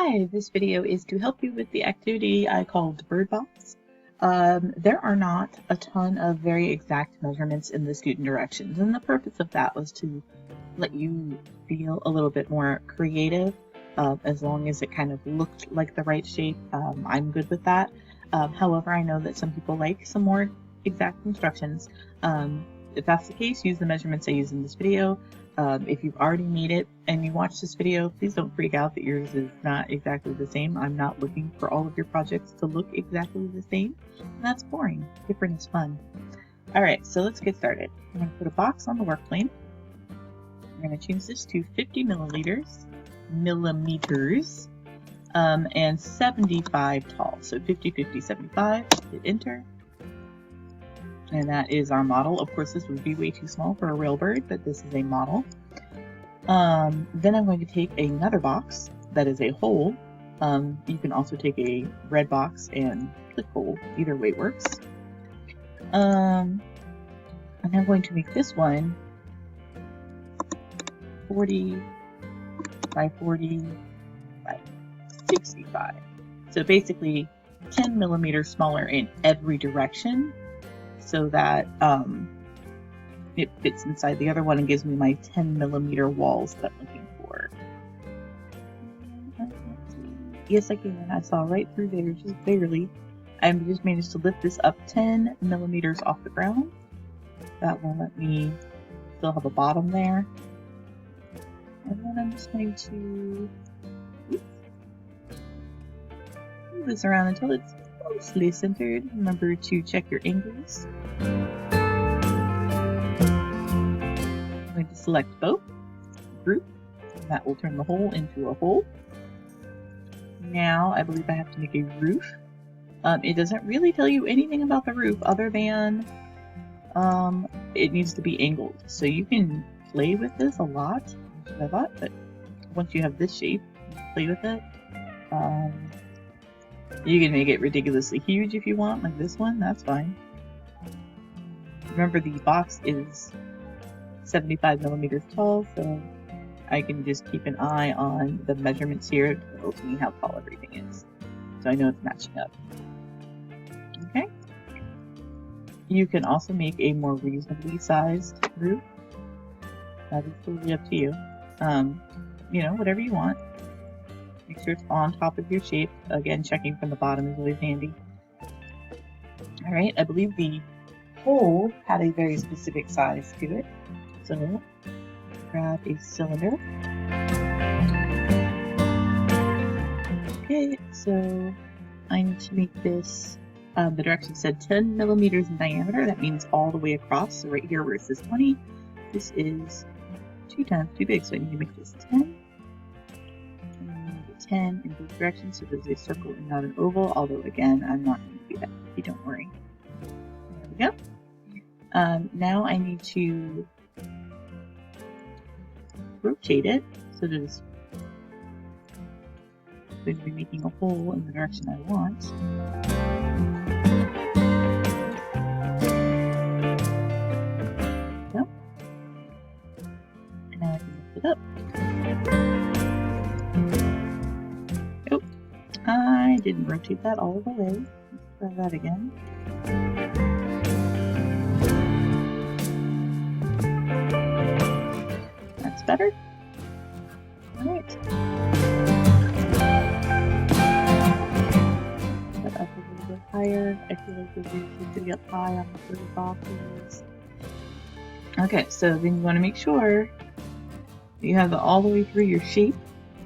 Hi, this video is to help you with the activity I called Bird Box. There are not a ton of very exact measurements in the student directions, and the purpose of that was to let you feel a little bit more creative. As long as it kind of looked like the right shape, I'm good with that. However, I know that some people like some more exact instructions. If that's the case, use the measurements I use in this video. If you've already made it and you watch this video, please don't freak out that yours is not exactly the same. I'm not looking for all of your projects to look exactly the same. And that's boring. Different is fun. Alright, so let's get started. I'm going to put a box on the work plane. I'm going to change this to 50 millimeters, and 75 tall. So 50, 50, 75, hit enter. And that is our model. Of course, this would be way too small for a real bird, but this is a model. Then I'm going to take another box that is a hole. You can also take a red box and click hole. Either way works. And I'm going to make this one 40 by 40 by 65. So basically 10 millimeters smaller in every direction, so that it fits inside the other one and gives me my 10 millimeter walls that I'm looking for. Yes, I can. I saw right through there, just barely. I just managed to lift this up 10 millimeters off the ground. That will let me still have a bottom there. And then I'm just going to move this around until it's mostly centered. Remember to check your angles. I'm going to select both, group, and that will turn the hole into a hole. Now I believe I have to make a roof. It doesn't really tell you anything about the roof other than it needs to be angled. So you can play with this a lot, I thought, but once you have this shape, you can play with it. You can make it ridiculously huge if you want, like this one, that's fine. Remember, the box is 75 millimeters tall, so I can just keep an eye on the measurements here. It tells me how tall everything is, so I know it's matching up. Okay. You can also make a more reasonably sized roof. That is totally up to you. Whatever you want. Make sure it's on top of your shape. Again, checking from the bottom is always handy. Alright, I believe the hole had a very specific size to it. So, grab a cylinder. Okay, so I need to make this, the direction said 10 millimeters in diameter. That means all the way across. So right here where it says 20, this is 2 times too big, so I need to make this 10. 10 in both directions, so there's a circle and not an oval, although again, I'm not going to do that, don't worry. There we go. Now I need to rotate it, so that it's going to be making a hole in the direction I want. There we go. And now I can lift it up. I didn't rotate that all the way. Let's try that again. That's better. Alright. Put up a little bit higher. I feel like the roof needs to be up high on the third boxes. Okay, so then you want to make sure that you have it all the way through your shape.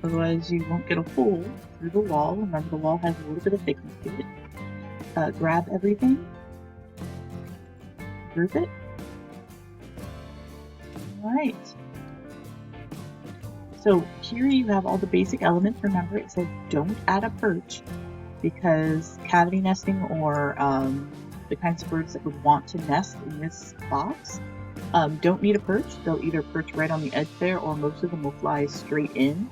Otherwise you won't get a hole through the wall. Remember, the wall has a little bit of thickness to it. Grab everything, group it. Alright. So here you have all the basic elements. Remember, it said don't add a perch, because cavity nesting or the kinds of birds that would want to nest in this box don't need a perch. They'll either perch right on the edge there, or most of them will fly straight in.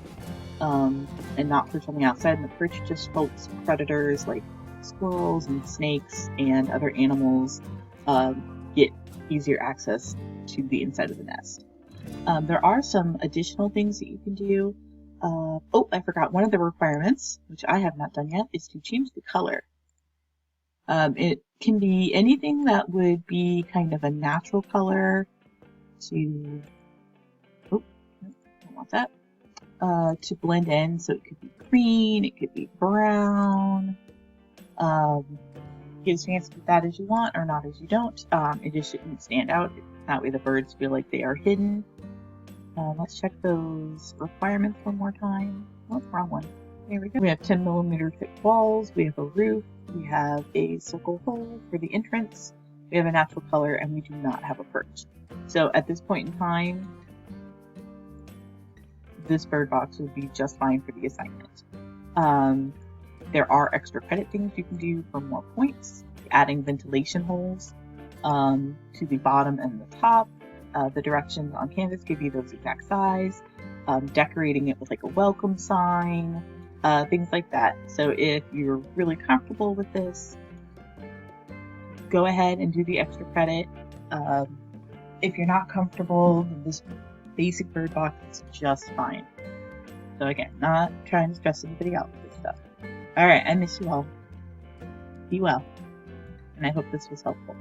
And not perch on the outside, and the perch just helps predators like squirrels and snakes and other animals get easier access to the inside of the nest. There are some additional things that you can do. Oh, I forgot one of the requirements, which I have not done yet, is to change the color. It can be anything that would be kind of a natural color to, oh, no, don't want that, to blend in. So it could be green, it could be brown. Get as fancy with that as you want or not as you don't. It just shouldn't stand out. That way the birds feel like they are hidden. Let's check those requirements one more time. Oh, wrong one. There we go. We have 10mm thick walls. We have a roof. We have a circle hole for the entrance. We have a natural color, and we do not have a perch. So at this point in time, this bird box would be just fine for the assignment. There are extra credit things you can do for more points, adding ventilation holes to the bottom and the top. The directions on canvas give you those exact size, decorating it with like a welcome sign, things like that. So if you're really comfortable with this, go ahead and do the extra credit. If you're not comfortable, this basic bird box is just fine. So again, not trying to stress anybody out with this stuff. Alright, I miss you all. Be well. And I hope this was helpful.